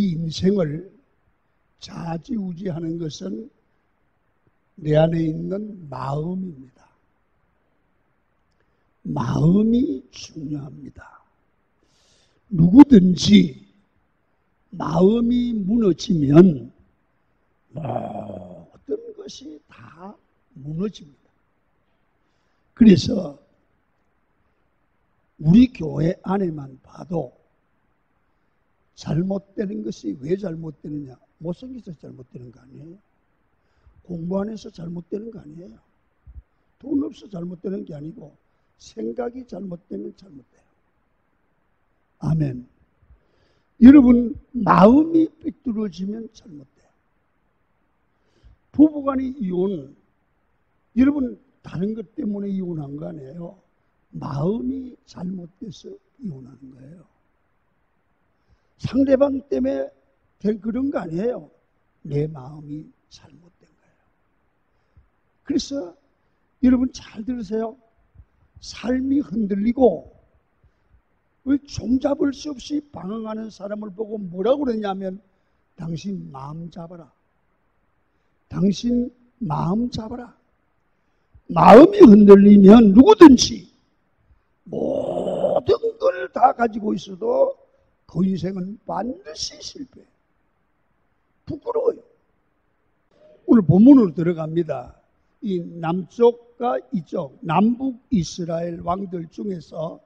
우리 인생을 좌지우지하는 것은 내 안에 있는 마음입니다. 마음이 중요합니다. 누구든지 마음이 무너지면 모든 것이 다 무너집니다. 그래서 우리 교회 안에만 봐도 잘못되는 것이 왜 잘못되느냐? 못생겨서 잘못되는 거 아니에요. 공부 안 해서 잘못되는 거 아니에요. 돈 없어서 잘못되는 게 아니고 생각이 잘못되면 잘못돼요. 아멘. 여러분, 마음이 삐뚤어지면 잘못돼요. 부부간의 이혼, 여러분 다른 것 때문에 이혼한 거 아니에요. 마음이 잘못돼서 이혼하는 거예요. 상대방 때문에 된 그런 거 아니에요. 내 마음이 잘못된 거예요. 그래서 여러분 잘 들으세요. 삶이 흔들리고 종잡을 수 없이 방황하는 사람을 보고 뭐라고 그러냐면 당신 마음 잡아라. 당신 마음 잡아라. 마음이 흔들리면 누구든지 모든 걸 다 가지고 있어도 그 인생은 반드시 실패해요. 부끄러워요. 오늘 본문으로 들어갑니다. 이 남쪽과 이쪽 남북 이스라엘 왕들 중에서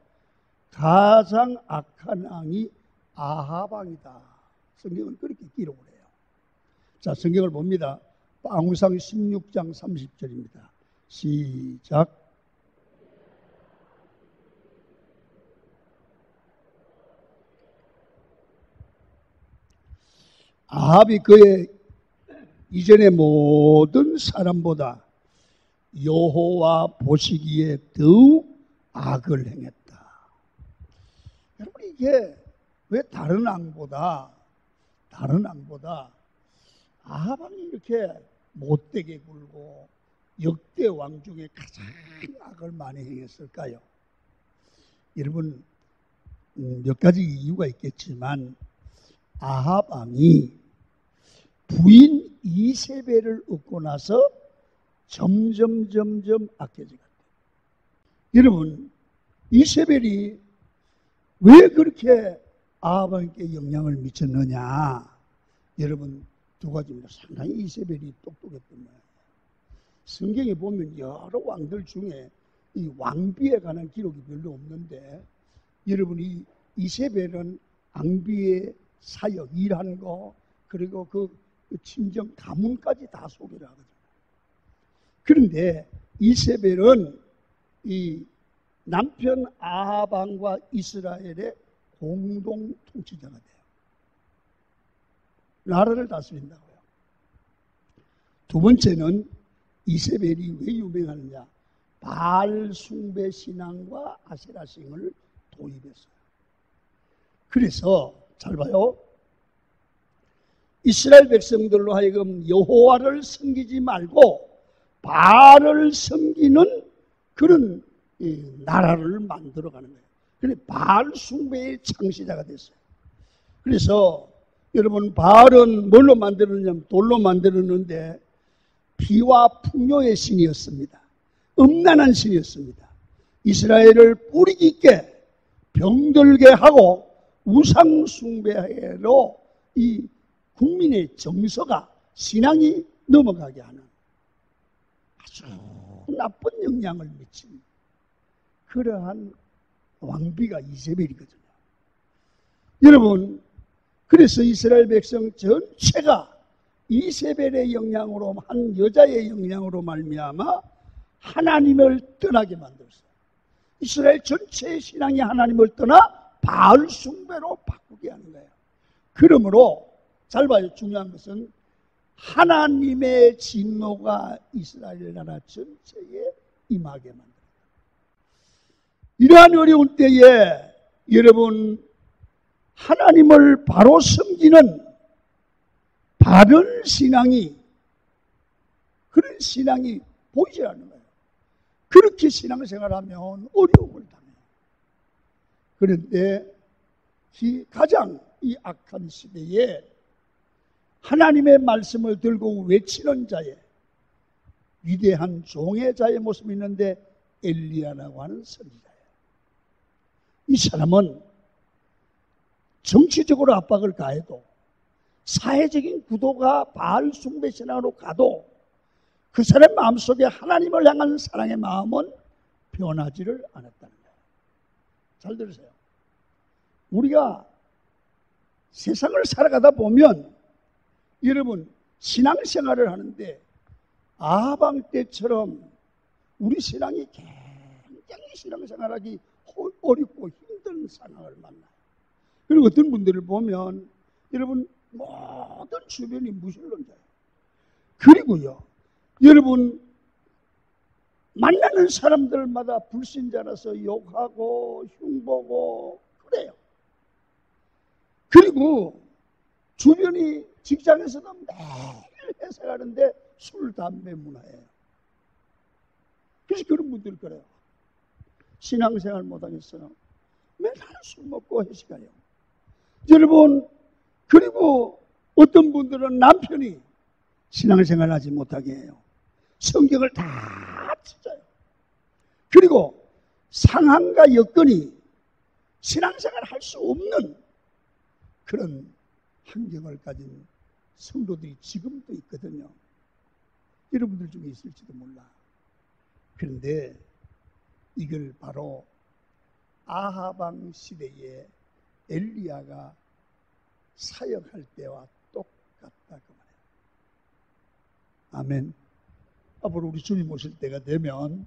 가장 악한 왕이 아합 왕이다. 성경은 그렇게 기록을 해요. 자, 성경을 봅니다. 방우상 16장 30절입니다. 시작. 아합이 그의 이전의 모든 사람보다 여호와 보시기에 더욱 악을 행했다. 여러분, 이게 왜 다른 왕보다 아합 왕이 이렇게 못되게 굴고 역대 왕 중에 가장 악을 많이 행했을까요? 여러분, 몇 가지 이유가 있겠지만 아합 왕이 부인 이세벨을 얻고 나서 점점 악해져 갔대요. 여러분, 이세벨이 왜 그렇게 아합 왕에게 영향을 미쳤느냐? 여러분, 두 가지입니다. 상당히 이세벨이 똑똑했던 거예요. 성경에 보면 여러 왕들 중에 이 왕비에 관한 기록이 별로 없는데, 여러분, 이 이세벨은 왕비의 사역, 일한 거, 그리고 그 친정 가문까지 다 소개를 하거든요. 그런데 이세벨은 이 남편 아합 왕과 이스라엘의 공동 통치자가 돼요. 나라를 다스린다고요. 두 번째는 이세벨이 왜 유명하느냐? 바알 숭배 신앙과 아세라 신을 도입했어요. 그래서 잘 봐요. 이스라엘 백성들로 하여금 여호와를 섬기지 말고 바알을 섬기는 그런 나라를 만들어가는 거예요. 그래 바알 숭배의 창시자가 됐어요. 그래서 여러분, 바알은 뭘로 만들었냐면 돌로 만들었는데 비와 풍요의 신이었습니다. 음란한 신이었습니다. 이스라엘을 뿌리 깊게 병들게 하고 우상 숭배로 이 국민의 정서가, 신앙이 넘어가게 하는 아주 나쁜 영향을 미친 그러한 왕비가 이세벨이거든요. 여러분, 그래서 이스라엘 백성 전체가 이세벨의 영향으로, 한 여자의 영향으로 말미암아 하나님을 떠나게 만들었어요. 이스라엘 전체의 신앙이 하나님을 떠나 바알 숭배로 바꾸게 하는 거예요. 그러므로 잘 봐요. 중요한 것은 하나님의 진노가 이스라엘 나라 전체에 임하게 만듭니다. 이러한 어려운 때에 여러분, 하나님을 바로 섬기는 바른 신앙이, 그런 신앙이 보이지 않는 거예요. 그렇게 신앙생활하면 어려움을 당해요. 그런데 가장 이 악한 시대에 하나님의 말씀을 들고 외치는 자의 위대한 종의 자의 모습이 있는데 엘리야라고 하는 선지자예요. 이 사람은 정치적으로 압박을 가해도 사회적인 구도가 바알 숭배 신앙으로 가도 그 사람 마음속에 하나님을 향한 사랑의 마음은 변하지를 않았다는 거예요. 잘 들으세요. 우리가 세상을 살아가다 보면 여러분 신앙생활을 하는데 아방 때처럼 우리 신앙이 굉장히 신앙생활하기 어렵고 힘든 상황을 만나요. 그리고 어떤 분들을 보면 여러분 모든 주변이 무신론자예요. 그리고요 여러분 만나는 사람들마다 불신자라서 욕하고 흉보고 그래요. 그리고 주변이 직장에서도 매일 회식하는데 술, 담배 문화예요. 그래서 그런 분들 그래요. 신앙생활 못하겠어요. 맨날 술 먹고 회식해요. 여러분 그리고 어떤 분들은 남편이 신앙생활 하지 못하게 해요. 성경을 다 찢어요. 그리고 상황과 여건이 신앙생활 할 수 없는 그런 환경을 가진 성도들이 지금도 있거든요. 여러분들 중에 있을지도 몰라. 그런데 이걸 바로 아하방 시대에 엘리야가 사역할 때와 똑같다 그 말이에요. 아멘. 앞으로 우리 주님 오실 때가 되면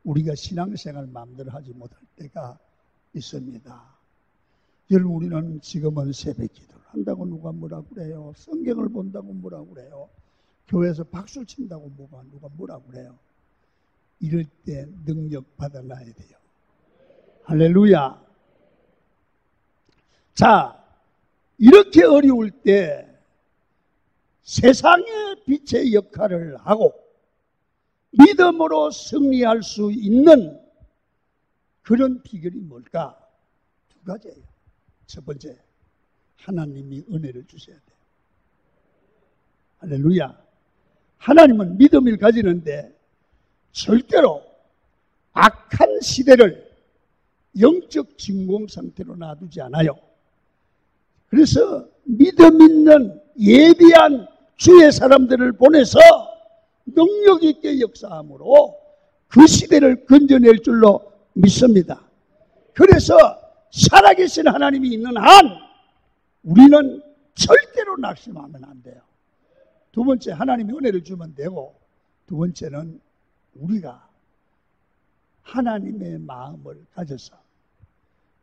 우리가 신앙생활 마음대로 하지 못할 때가 있습니다. 여러분 우리는 지금은 새벽 기도를 한다고 누가 뭐라 그래요. 성경을 본다고 뭐라 그래요. 교회에서 박수 친다고 누가 뭐라 그래요. 이럴 때 능력 받아놔야 돼요. 할렐루야. 자, 이렇게 어려울 때 세상의 빛의 역할을 하고 믿음으로 승리할 수 있는 그런 비결이 뭘까? 두 가지예요. 첫 번째, 하나님이 은혜를 주셔야 돼요. 할렐루야. 하나님은 믿음을 가지는데 절대로 악한 시대를 영적 진공 상태로 놔두지 않아요. 그래서 믿음 있는 예비한 주의 사람들을 보내서 능력 있게 역사함으로 그 시대를 건져낼 줄로 믿습니다. 그래서 살아계신 하나님이 있는 한 우리는 절대로 낙심하면 안 돼요. 두 번째, 하나님이 은혜를 주면 되고, 두 번째는 우리가 하나님의 마음을 가져서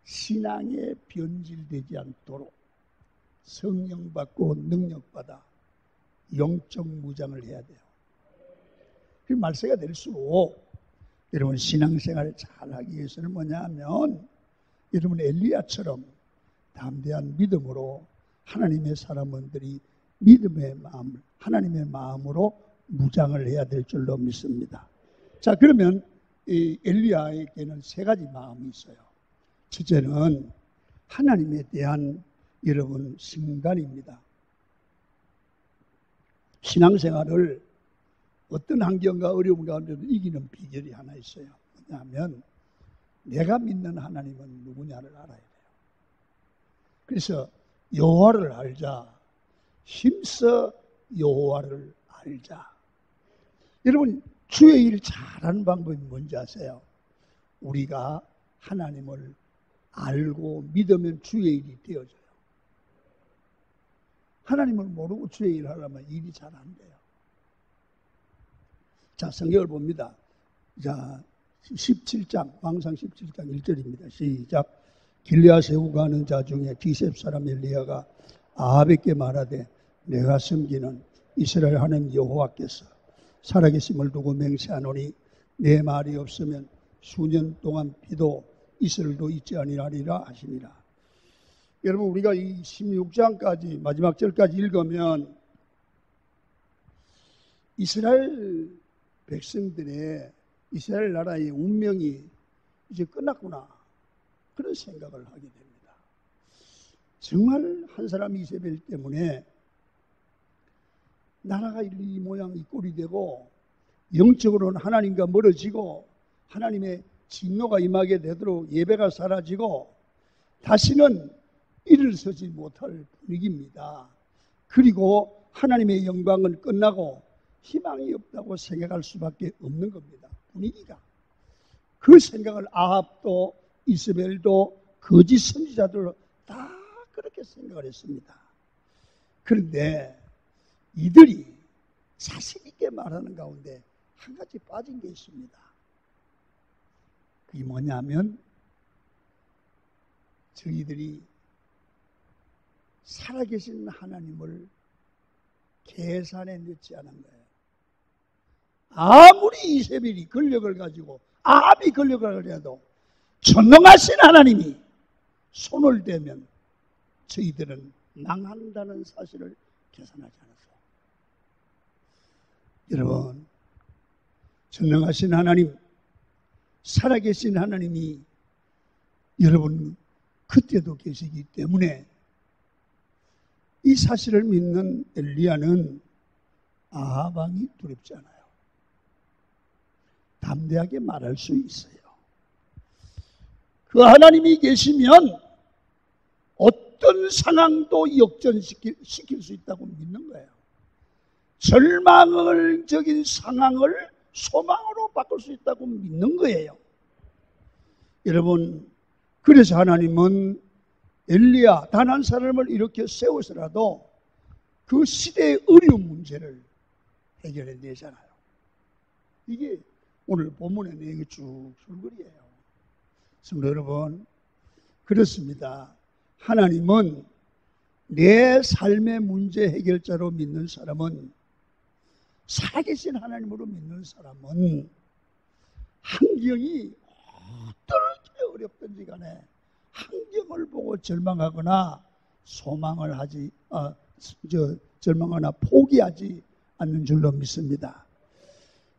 신앙에 변질되지 않도록 성령 받고 능력 받아 영적 무장을 해야 돼요. 그 말세가 될수록 여러분 신앙생활을 잘하기 위해서는 뭐냐 하면 여러분 엘리야처럼 담대한 믿음으로 하나님의 사람들이 믿음의 마음을 하나님의 마음으로 무장을 해야 될 줄로 믿습니다. 자, 그러면 이 엘리야에게는 세 가지 마음이 있어요. 첫째는 하나님에 대한 여러분 신간입니다. 신앙생활을 어떤 환경과 어려움 가운데도 이기는 비결이 하나 있어요. 뭐냐면 내가 믿는 하나님은 누구냐를 알아야 돼요. 그래서 여호와를 알자. 힘써 여호와를 알자. 여러분 주의 일 잘하는 방법이 뭔지 아세요? 우리가 하나님을 알고 믿으면 주의 일이 되어져요. 하나님을 모르고 주의 일을 하려면 일이 잘 안 돼요. 자, 성경을 봅니다. 자, 17장, 왕상 17장 1절입니다. 시작. 길르앗 세우고 가는 자 중에 기셉 사람 엘리야가 아합에게 말하되 내가 섬기는 이스라엘 하나님 여호와께서 살아계심을 두고 맹세하노니 내 말이 없으면 수년 동안 비도 이슬도 있지 아니하리라 하시니라. 여러분 우리가 이 16장까지 마지막 절까지 읽으면 이스라엘 백성들의 이스라엘 나라의 운명이 이제 끝났구나 그런 생각을 하게 됩니다. 정말 한 사람 이세벨 때문에 나라가 이 모양 이 꼴이 되고 영적으로는 하나님과 멀어지고 하나님의 진노가 임하게 되도록 예배가 사라지고 다시는 일어서지 못할 분위기입니다. 그리고 하나님의 영광은 끝나고 희망이 없다고 생각할 수밖에 없는 겁니다. 분위기가. 그 생각을 아합도 이스벨도 거짓 선지자들도 다 그렇게 생각을 했습니다. 그런데 이들이 자신 있게 말하는 가운데 한 가지 빠진 게 있습니다. 그게 뭐냐면 저희들이 살아계신 하나님을 계산에 넣지 않은 거예요. 아무리 이세벨이 권력을 가지고 아합이 권력을 가져도 전능하신 하나님이 손을 대면 저희들은 망한다는 사실을 계산하지 않았어요. 여러분, 전능하신 하나님, 살아계신 하나님이 여러분 그때도 계시기 때문에 이 사실을 믿는 엘리야는 아합 왕이 두렵지 않아요. 담대하게 말할 수 있어요. 그 하나님이 계시면 어떤 상황도 역전시킬 수 있다고 믿는 거예요. 절망적인 상황을 소망으로 바꿀 수 있다고 믿는 거예요. 여러분, 그래서 하나님은 엘리야 단 한 사람을 이렇게 세워서라도 그 시대의 어려운 문제를 해결해 내잖아요. 이게 오늘 본문의 내용이 쭉 줄거리예요. 성도 여러분, 그렇습니다. 하나님은 내 삶의 문제 해결자로 믿는 사람은, 살아계신 하나님으로 믿는 사람은 환경이 어떻게 어렵든지 간에 환경을 보고 절망하거나 절망하거나 포기하지 않는 줄로 믿습니다.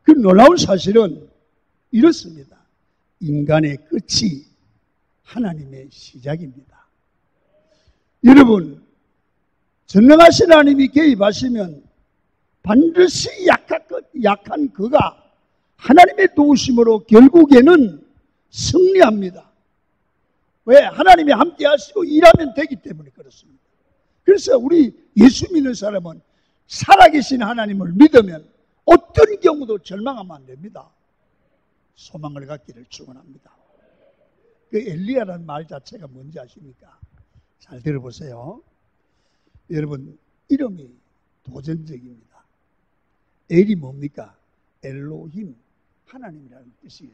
그 놀라운 사실은 이렇습니다. 인간의 끝이 하나님의 시작입니다. 여러분, 전능하신 하나님이 개입하시면 반드시 약한 그가 하나님의 도우심으로 결국에는 승리합니다. 왜? 하나님이 함께 하시고 일하면 되기 때문에 그렇습니다. 그래서 우리 예수 믿는 사람은 살아계신 하나님을 믿으면 어떤 경우도 절망하면 안 됩니다. 소망을 갖기를 축원합니다. 그 엘리야라는 말 자체가 뭔지 아십니까? 잘 들어보세요. 여러분, 이름이 도전적입니다. 엘이 뭡니까? 엘로힘, 하나님이라는 뜻이에요.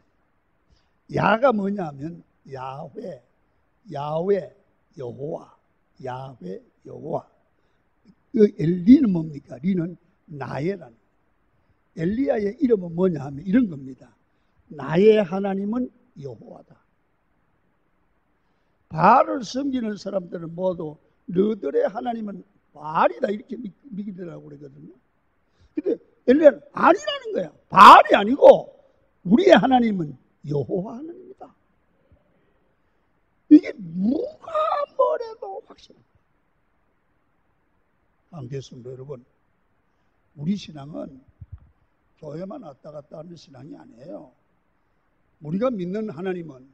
야가 뭐냐 하면 야훼, 여호와, 야훼, 여호와. 그 엘리는 뭡니까? 리는 나의라는. 엘리야의 이름은 뭐냐 하면 이런 겁니다. 나의 하나님은 여호와다. 바알을 섬기는 사람들은 모두 너들의 하나님은 바알이다 이렇게 믿기더라고 그러거든요. 근데 엘리야는 아니라는 거야. 바알이 아니고 우리의 하나님은 여호와 하나님이다. 이게 누가 뭐래도 확실합니다. 관계성도 여러분, 우리 신앙은 교회만 왔다 갔다 하는 신앙이 아니에요. 우리가 믿는 하나님은,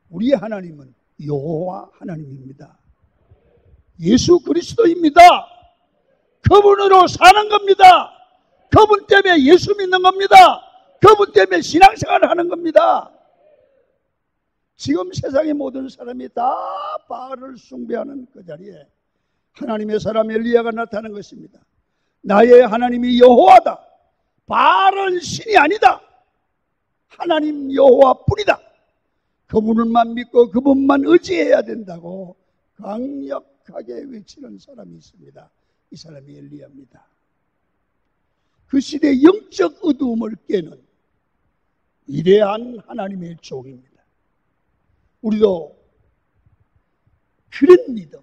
우리의 하나님은 여호와 하나님입니다. 예수 그리스도입니다. 그분으로 사는 겁니다. 그분 때문에 예수 믿는 겁니다. 그분 때문에 신앙생활을 하는 겁니다. 지금 세상의 모든 사람이 다 바알을 숭배하는 그 자리에 하나님의 사람 엘리야가 나타나는 것입니다. 나의 하나님이 여호와다. 바알은 신이 아니다. 하나님 여호와뿐이다. 그분만 믿고 그분만 의지해야 된다고 강력하게 외치는 사람이 있습니다. 이 사람이 엘리야입니다. 그 시대의 영적 어두움을 깨는 위대한 하나님의 종입니다. 우리도 그런 믿음,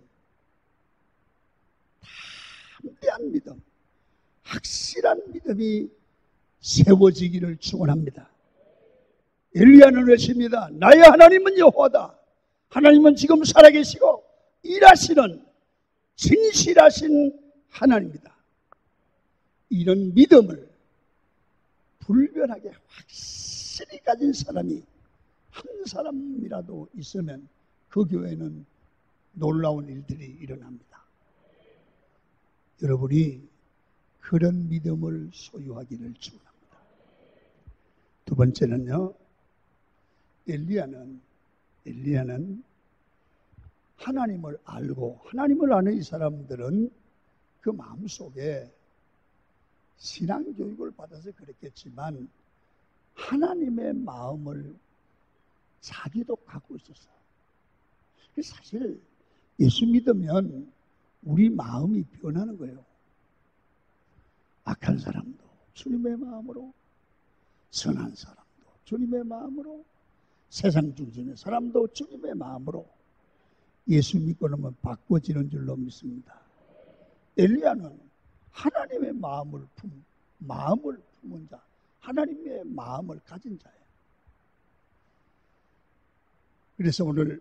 담대한 믿음, 확실한 믿음이 세워지기를 축원합니다. 엘리야는 외칩니다. 나의 하나님은 여호와다. 하나님은 지금 살아계시고 일하시는 진실하신 하나님이다. 이런 믿음을 불변하게 확실히 가진 사람이 한 사람이라도 있으면 그 교회는 놀라운 일들이 일어납니다. 여러분이 그런 믿음을 소유하기를 축원합니다. 두 번째는요, 엘리야는 하나님을 알고, 하나님을 아는 이 사람들은 그 마음속에 신앙교육을 받아서 그랬겠지만 하나님의 마음을 자기도 갖고 있었어요. 사실 예수 믿으면 우리 마음이 변하는 거예요. 악한 사람도 주님의 마음으로, 선한 사람도 주님의 마음으로, 세상 중심의 사람도 주님의 마음으로 예수 믿고 나면 바꿔지는 줄로 믿습니다. 엘리야는 하나님의 마음을 품은 자, 하나님의 마음을 가진 자예요. 그래서 오늘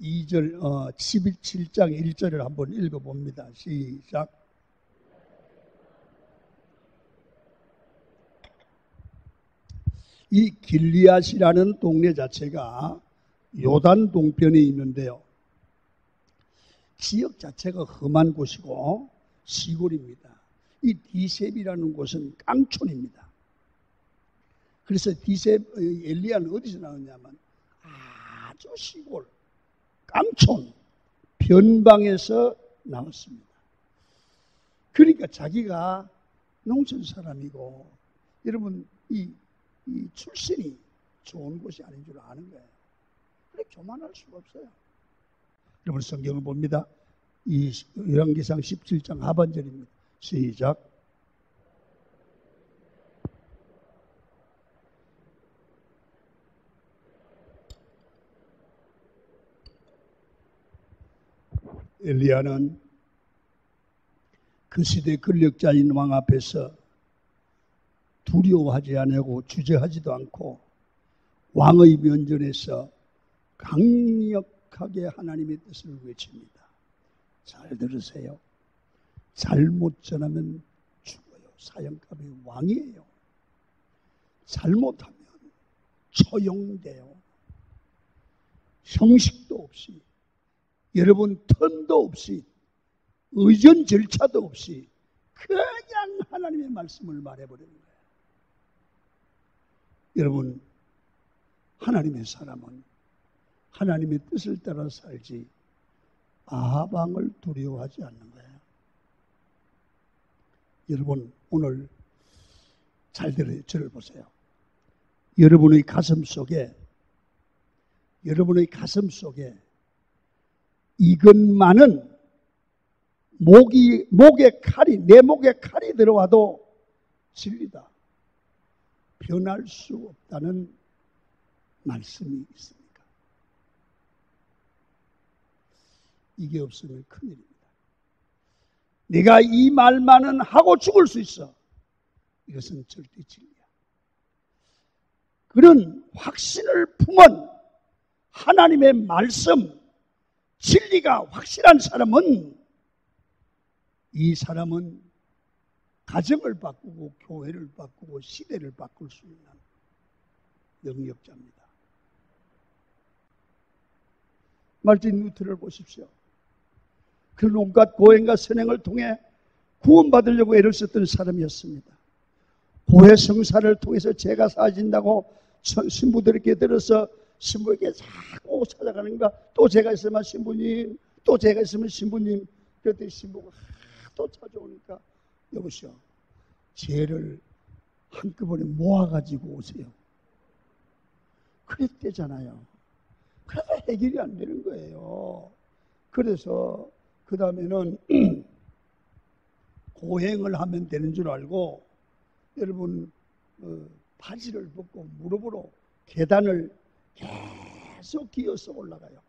7장 1절을 한번 읽어봅니다. 시작. 이 길리앗이라는 동네 자체가 요단 동편에 있는데요. 지역 자체가 험한 곳이고 시골입니다. 이 디셉이라는 곳은 깡촌입니다. 그래서 엘리야는 어디서 나왔냐면 아주 시골, 깡촌, 변방에서 나왔습니다. 그러니까 자기가 농촌 사람이고, 여러분 이 출신이 좋은 곳이 아닌 줄 아는 거예요. 그래 교만할 수가 없어요. 여러분 성경을 봅니다. 이 열왕기상 17장 하반절입니다. 시작. 엘리야는 그 시대 권력자인 왕 앞에서 두려워하지 않고 주저하지도 않고 왕의 면전에서 강력하게 하나님의 뜻을 외칩니다. 잘 들으세요. 잘못 전하면 죽어요. 사형감이 왕이에요. 잘못하면 처형돼요. 형식도 없이, 여러분 턴도 없이, 의전 절차도 없이 그냥 하나님의 말씀을 말해버리는 거예요. 여러분, 하나님의 사람은 하나님의 뜻을 따라 살지 아합 왕을 두려워하지 않는 거예요. 여러분 오늘 잘 들어요. 저를 보세요. 여러분의 가슴 속에 이것만은 내 목에 칼이 들어와도 진리다, 변할 수 없다는 말씀이 있습니까? 이게 없으면 큰일입니다. 내가 이 말만은 하고 죽을 수 있어. 이것은 절대 진리야. 그런 확신을 품은 하나님의 말씀, 진리가 확실한 사람은, 이 사람은 가정을 바꾸고 교회를 바꾸고 시대를 바꿀 수 있는 능력자입니다. 말틴 루터를 보십시오. 그는 온갖 고행과 선행을 통해 구원받으려고 애를 썼던 사람이었습니다. 고해 성사를 통해서 죄가 사해진다고 신부들에게 들어서 신부에게 자꾸 찾아가는가, 또 죄가 있으면 신부님, 또 죄가 있으면 신부님. 그랬더니 신부가 또 찾아오니까 여보시오, 죄를 한꺼번에 모아가지고 오세요. 그랬대잖아요. 그래서 해결이 안 되는 거예요. 그래서 그 다음에는 고행을 하면 되는 줄 알고, 여러분 바지를 벗고 무릎으로 계단을 계속 기어서 올라가요.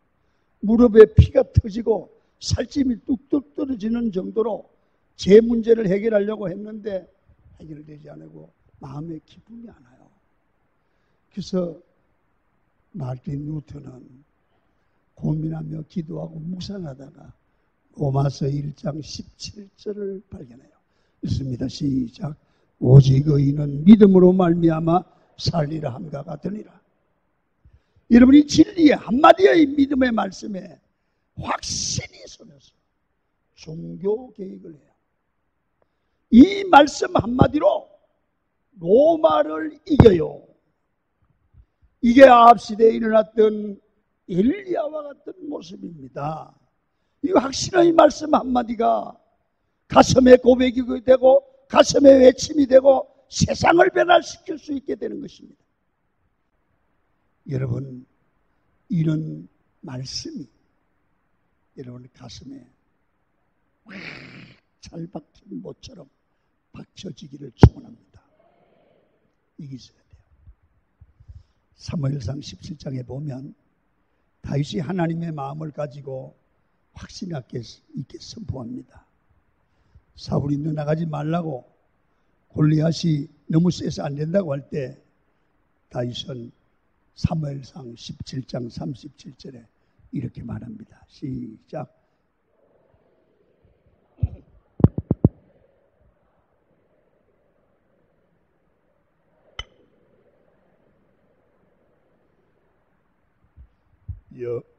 무릎에 피가 터지고 살찜이 뚝뚝 떨어지는 정도로 제 문제를 해결하려고 했는데 해결되지 않고 마음에 기쁨이 안 와요. 그래서 마틴 루터는 고민하며 기도하고 묵상하다가 로마서 1장 17절을 발견해요. 읽습니다. 시작. 오직 의인은 믿음으로 말미암아 살리라 함과 같으니라. 여러분이 진리의 한마디의 믿음의 말씀에 확신이 서면서 종교 개혁을 해요. 이 말씀 한마디로 로마를 이겨요. 이게 아합시대에 일어났던 엘리야와 같은 모습입니다. 이 확신의 말씀 한마디가 가슴의 고백이 되고 가슴의 외침이 되고 세상을 변화시킬 수 있게 되는 것입니다. 여러분, 이런 말씀이 여러분 가슴에 잘 박힌 못처럼 박혀지기를 축원합니다. 이게 있어야 돼요. 사무엘상 17장에 보면 다윗이 하나님의 마음을 가지고 확신 있게 선포합니다. 사울이 너 나가지 말라고 골리앗이 너무 세서 안 된다고 할 때 다윗은 사무엘상 17장 37절에 이렇게 말합니다. 시작.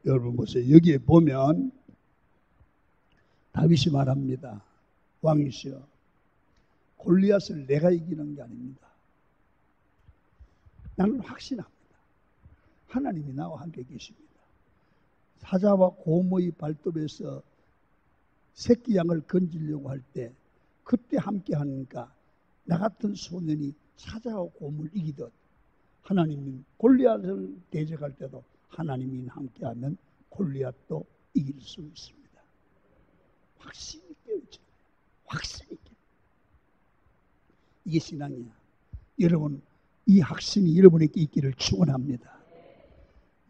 여러분 보세요. 여기에 보면 다윗이 말합니다. 왕이시여, 골리앗을 내가 이기는 게 아닙니다. 나는 확신합니다. 하나님이 나와 함께 계십니다. 사자와 곰의 발톱에서 새끼 양을 건지려고 할 때 그때 함께 하니까 나 같은 소년이 사자와 곰을 이기듯 하나님은 골리앗을 대적할 때도 하나님이 함께하면 골리앗도 이길 수 있습니다. 확신 있게 외쳐. 확신 있게. 이게 신앙이야. 여러분, 이 확신이 여러분에게 있기를 축원합니다.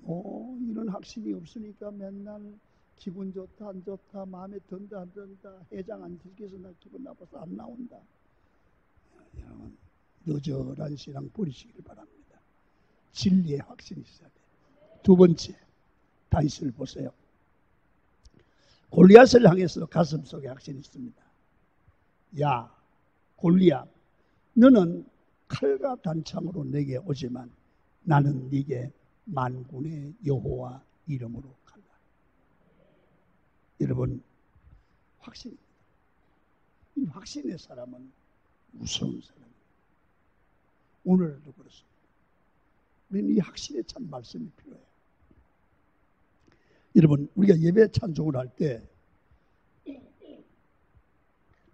이런 확신이 없으니까 맨날 기분 좋다 안 좋다 마음에 든다 안 든다 해장 안 시켜서 나 기분 나빠서 안 나온다. 여러분, 너절한 신앙 버리시길 바랍니다. 진리의 확신이 있어야 돼요. 두 번째, 다윗을 보세요. 골리앗을 향해서 가슴속에 확신이 있습니다. 야, 골리앗, 너는 칼과 단창으로 내게 오지만 나는 네게 만군의 여호와 이름으로 간다. 여러분, 확신입니다. 이 확신의 사람은 무서운 사람입니다. 오늘도 그렇습니다. 우리는 이 확신에 참 말씀이 필요해요. 여러분, 우리가 예배 찬송을 할 때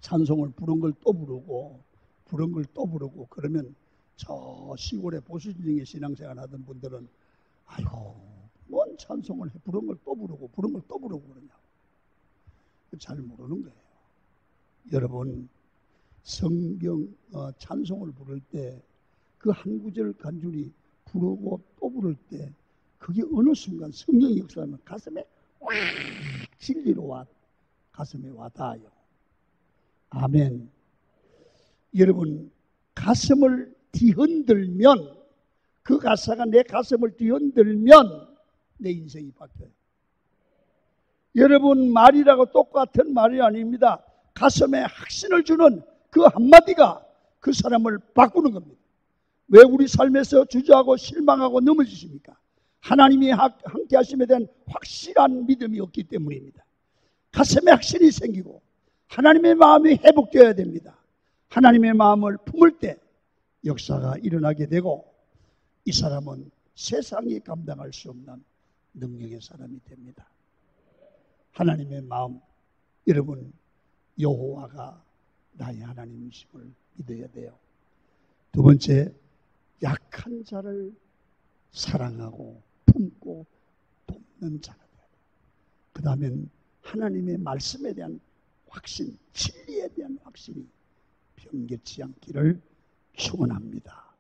찬송을 부른 걸 또 부르고 부른 걸 또 부르고 그러면 저 시골에 보수진영의 신앙생활 하던 분들은 아이고 뭔 찬송을 해 부른 걸 또 부르고 부른 걸 또 부르고 그러냐고 잘 모르는 거예요. 여러분, 성경 찬송을 부를 때 그 한 구절 간절히 부르고 또 부를 때 그게 어느 순간 성령의 역사하면 가슴에 확 진리로 가슴에 와닿아요. 아멘. 여러분, 가슴을 뒤흔들면 그 가사가 내 가슴을 뒤흔들면 내 인생이 바뀌어요. 여러분, 말이라고 똑같은 말이 아닙니다. 가슴에 확신을 주는 그 한마디가 그 사람을 바꾸는 겁니다. 왜 우리 삶에서 주저하고 실망하고 넘어지십니까? 하나님이 함께 하심에 대한 확실한 믿음이 없기 때문입니다. 가슴에 확신이 생기고 하나님의 마음이 회복되어야 됩니다. 하나님의 마음을 품을 때 역사가 일어나게 되고 이 사람은 세상이 감당할 수 없는 능력의 사람이 됩니다. 하나님의 마음, 여러분, 여호와가 나의 하나님이심을 믿어야 돼요. 두 번째, 약한 자를 사랑하고 품고 돕는 자가 돼요. 그 다음엔 하나님의 말씀에 대한 확신, 진리에 대한 확신이 변개치 않기를 축원합니다.